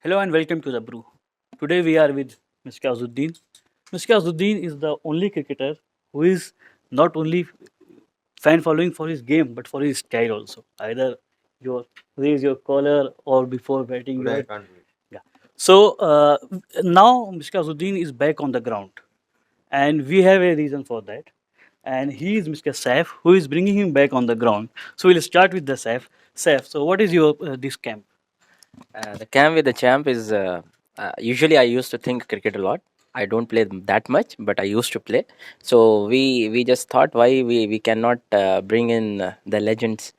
Hello and welcome to the Brew. Today we are with Mr. Azharuddin. Mr. Azharuddin is the only cricketer who is not only fan following for his game but for his style also. Either you raise your collar or before batting you Today I are. can't wait. Yeah. So now Mr. Azharuddin is back on the ground and we have a reason for that. And he is Mr. Saif who is bringing him back on the ground. So we'll start with the Saif. Saif, so what is your this camp? The camp with the champ is usually I used to think cricket a lot. I don't play that much, but I used to play. So we just thought why we cannot bring in the legends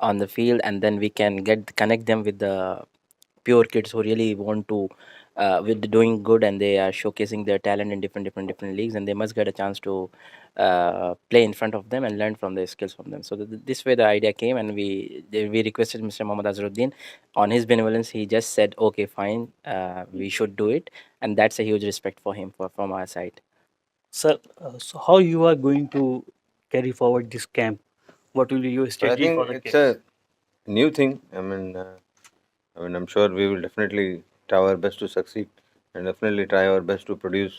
on the field, and then we can get connect them with the pure kids who really want to with doing good, and they are showcasing their talent in different leagues, and they must get a chance to play in front of them and learn from their skills from them. So this way the idea came, and we requested Mr. Mohammad Azharuddin. On his benevolence, he just said, "Okay, fine, we should do it," and that's a huge respect for him from our side. Sir, so how you are going to carry forward this camp? What will be your But I strategy for think the it's kids? a new thing. I'm sure we will definitely try our best to succeed and definitely try our best to produce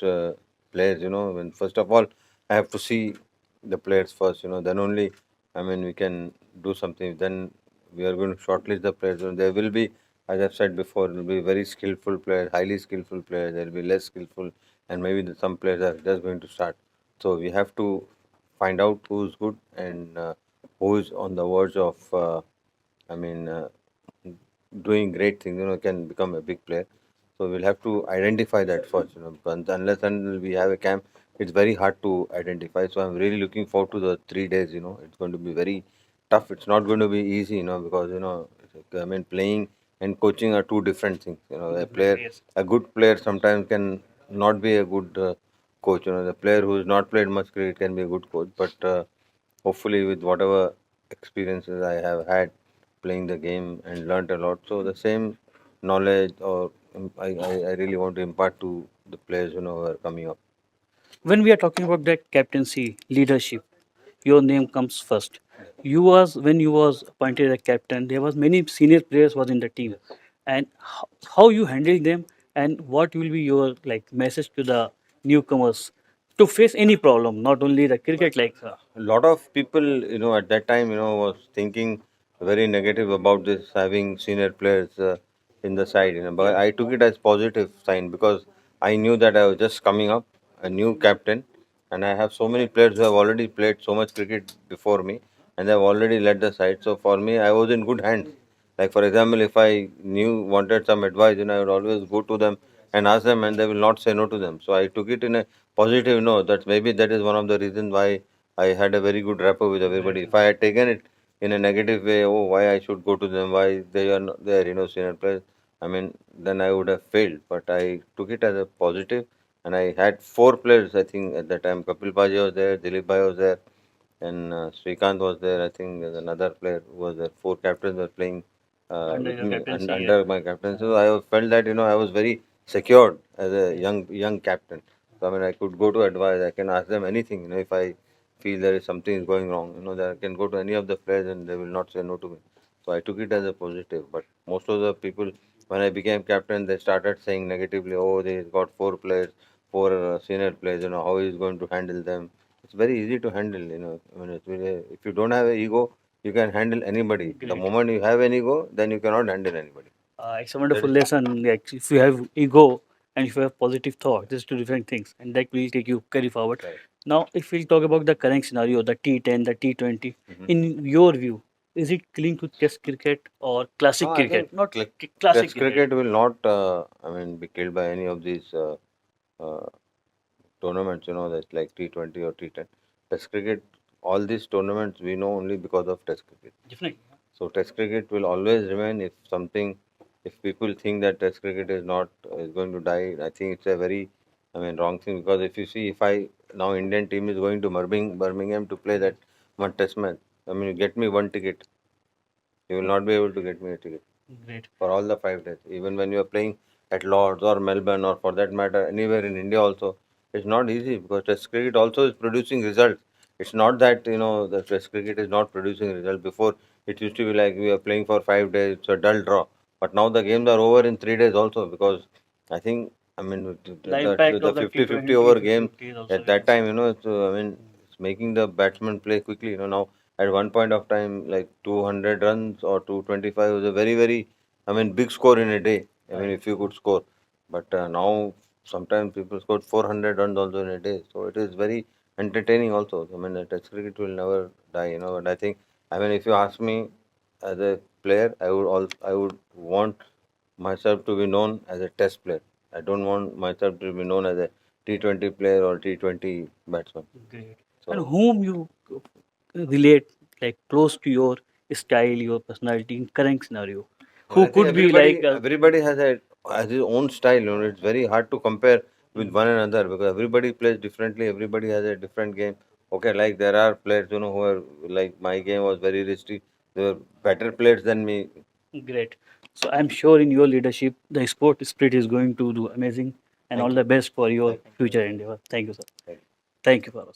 players. When first of all, I have to see the players first. Then only, we can do something. Then we are going to shortlist the players. And there will be, as I've said before, there will be very skillful players, highly skillful players. There will be less skillful, and maybe some players are just going to start. So we have to find out who's good and who is on the verge of. I mean. Doing great things, can become a big player. So we'll have to identify that first, because unless until we have a camp, it's very hard to identify. So I'm really looking forward to the 3 days. It's going to be very tough. It's not going to be easy, because playing and coaching are two different things. Yes. A good player sometimes can not be a good coach. The player who has not played much cricket can be a good coach, but hopefully with whatever experiences I have had playing the game and learnt a lot. So the same knowledge or I really want to impart to the players who are coming up. When we are talking about that captaincy, leadership, your name comes first. You was when you was appointed a captain, there was many senior players was in the team, and how you handle them, and what will be your like message to the newcomers to face any problem, not only the cricket like. A lot of people, at that time, was thinking very negative about this having senior players in the side. But I took it as positive sign because I knew that I was just coming up, a new captain, and I have so many players who have already played so much cricket before me, and they have already led the side. So for me, I was in good hands. Like for example, if I knew wanted some advice, I would always go to them and ask them, and they will not say no to them. So I took it in a positive note. That maybe that is one of the reasons why I had a very good rapport with everybody. If I had taken it in a negative way, oh, why I should go to them, why they are not there, senior players, then I would have failed. But I took it as a positive, and I had four players, I think, at that time. Kapil Paji was there, Dilip Bhai was there, and Srikanth was there. I think there's another player who was there. Four captains were playing Under with your me captaincy, yeah. under my captain. So I felt that I was very secured as a young captain. So I could go to advice. I can ask them anything. If I feel there is something is going wrong, that I can go to any of the players and they will not say no to me. So I took it as a positive. But most of the people, when I became captain, they started saying negatively. Oh, they got four players, four senior players. How he is going to handle them. It's very easy to handle. If you don't have an ego, you can handle anybody. The Great. moment you have an ego, then you cannot handle anybody. It's a That wonderful is lesson. Like if you have ego and if you have positive thought, these two different things, and that will take you carry forward. right. Now, if we talk about the current scenario, the T10, the T20, Mhm. in your view, is it linked to Test cricket or classic No, I cricket? think Not classic Test cricket. cricket will not, be killed by any of these uh, tournaments. That's like T20 or T10. Test cricket, all these tournaments we know only because of Test cricket. Definitely. So Test cricket will always remain. If people think that Test cricket is not is going to die, I think it's a very, wrong thing. Because if you see, if I now Indian team is going to Birmingham to play that one Test match, you get me one ticket, you will not be able to get me a ticket Great. for all the 5 days. Even when you are playing at Lords or Melbourne or for that matter anywhere in India also, it's not easy because Test cricket also is producing results. It's not that the Test cricket is not producing results. Before it used to be like we are playing for 5 days, it's a dull draw. But now the games are over in 3 days also, because I think, I mean, The impact the of the 50-50 T20, over game 50 is also at that very time, I mean, it's making the batsman play quickly. Now at one point of time, like 200 runs or 225 was a very, very, I mean, big score in a day. I mean, if you could score. But now sometimes people score 400 runs also in a day. So it is very entertaining also. I mean, Test cricket will never die. And I think, I mean, if you ask me as a player, I would want myself to be known as a Test player. I don't want myself to be known as a T20 player or T20 batsman. great. And So whom you relate like close to your style, your personality in current scenario? well, Who I think could be like everybody has his own style. It's very hard to compare with one another, because everybody plays differently. Everybody has a different game. Okay, like there are players who are like, my game was very risky. They were better players than me. great? So I'm sure in your leadership, the sport spirit is going to do amazing, and Thank all you. the best for your Thank you. future endeavor. Thank you, sir. Thank you. Thank you, Baba.